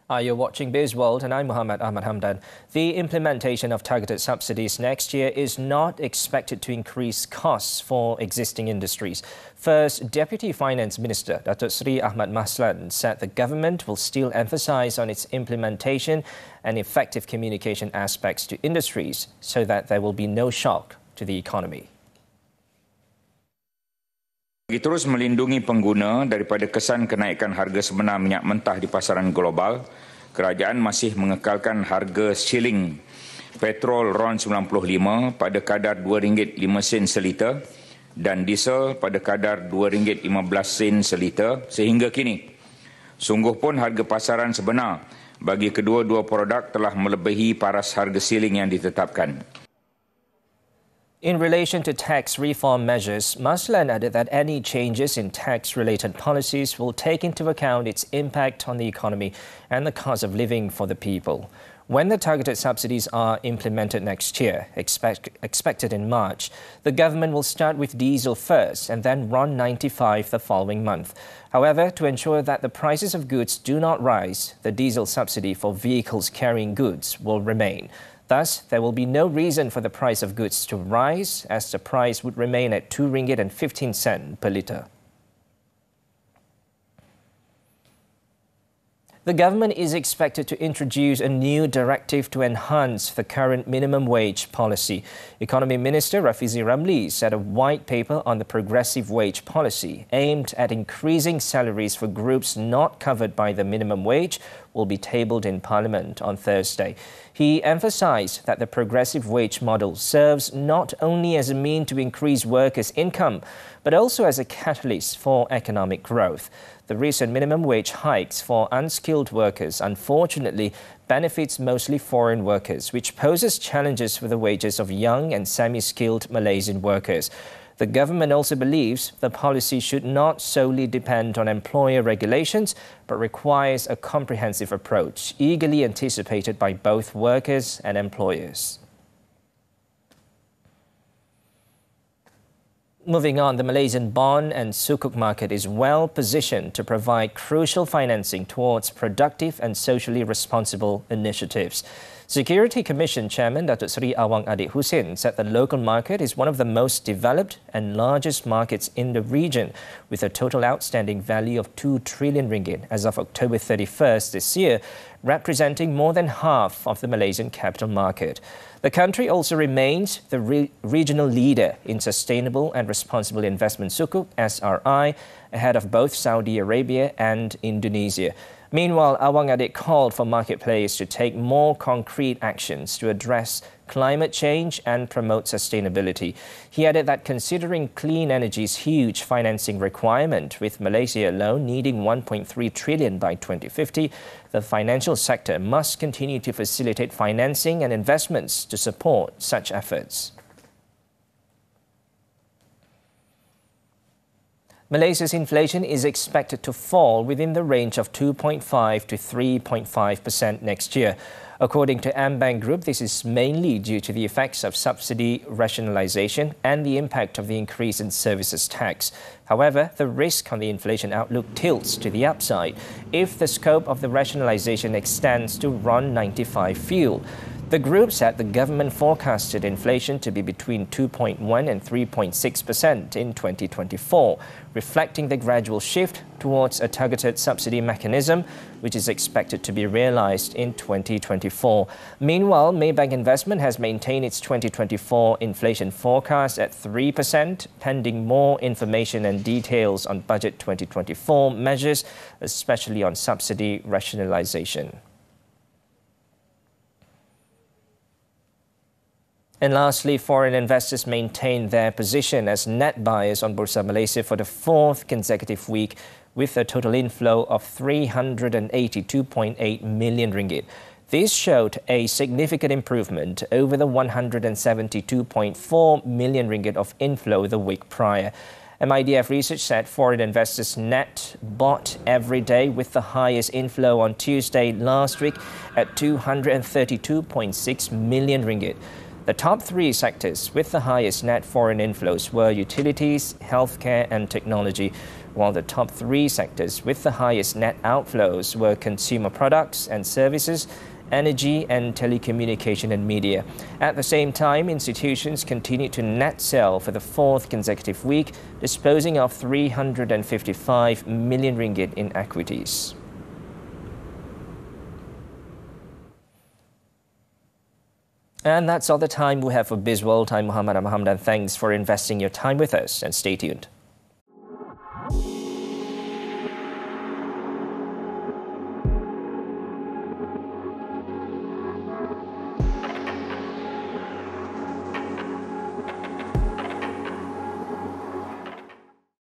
You're watching Bizworld and I'm Ahmad Hamdan. The implementation of targeted subsidies next year is not expected to increase costs for existing industries. First, Deputy Finance Minister Datuk Seri Ahmad said the government will still emphasise on its implementation and effective communication aspects to industries so that there will be no shock to the economy. Bagi terus melindungi pengguna daripada kesan kenaikan harga sebenar minyak mentah di pasaran global, kerajaan masih mengekalkan harga shilling petrol RON 95 pada kadar RM2.05 seliter dan diesel pada kadar RM2.15 seliter sehingga kini. Sungguh pun harga pasaran sebenar bagi kedua-dua produk telah melebihi paras harga shilling yang ditetapkan. In relation to tax reform measures, Maslan added that any changes in tax-related policies will take into account its impact on the economy and the cost of living for the people. When the targeted subsidies are implemented next year, expected in March, the government will start with diesel first and then RON 95 the following month. However, to ensure that the prices of goods do not rise, the diesel subsidy for vehicles carrying goods will remain. Thus, there will be no reason for the price of goods to rise, as the price would remain at RM2.15 per litre. The government is expected to introduce a new directive to enhance the current minimum wage policy. Economy Minister Rafizi Ramli said a white paper on the progressive wage policy aimed at increasing salaries for groups not covered by the minimum wage will be tabled in Parliament on Thursday. He emphasised that the progressive wage model serves not only as a means to increase workers' income, but also as a catalyst for economic growth. The recent minimum wage hikes for unskilled workers unfortunately benefits mostly foreign workers, which poses challenges for the wages of young and semi-skilled Malaysian workers. The government also believes the policy should not solely depend on employer regulations, but requires a comprehensive approach, eagerly anticipated by both workers and employers. Moving on, the Malaysian bond and sukuk market is well positioned to provide crucial financing towards productive and socially responsible initiatives. Security Commission Chairman Datuk Seri Awang Adik Hussein said the local market is one of the most developed and largest markets in the region, with a total outstanding value of RM2 trillion as of October 31st this year, representing more than half of the Malaysian capital market. The country also remains the regional leader in sustainable and responsible investment sukuk (SRI), ahead of both Saudi Arabia and Indonesia. Meanwhile, Awang Adik called for market players to take more concrete actions to address climate change and promote sustainability. He added that considering clean energy's huge financing requirement, with Malaysia alone needing RM1.3 trillion by 2050, the financial sector must continue to facilitate financing and investments to support such efforts. Malaysia's inflation is expected to fall within the range of 2.5 to 3.5% next year. According to AmBank Group, this is mainly due to the effects of subsidy rationalisation and the impact of the increase in services tax. However, the risk on the inflation outlook tilts to the upside if the scope of the rationalisation extends to RON 95 fuel. The group said the government forecasted inflation to be between 2.1 and 3.6% in 2024, reflecting the gradual shift towards a targeted subsidy mechanism, which is expected to be realised in 2024. Meanwhile, Maybank Investment has maintained its 2024 inflation forecast at 3%, pending more information and details on Budget 2024 measures, especially on subsidy rationalisation. And lastly, foreign investors maintained their position as net buyers on Bursa Malaysia for the fourth consecutive week, with a total inflow of RM382.8 million. This showed a significant improvement over the RM172.4 million of inflow the week prior. MIDF research said foreign investors net bought every day, with the highest inflow on Tuesday last week at RM232.6 million. The top three sectors with the highest net foreign inflows were utilities, healthcare and technology. while the top 3 sectors with the highest net outflows were consumer products and services, energy and telecommunication and media. At the same time, institutions continued to net sell for the 4th consecutive week, disposing of 355 million ringgit in equities. And that's all the time we have for Bizworld. I'm Muhammad Hamdan. Thanks for investing your time with us and stay tuned.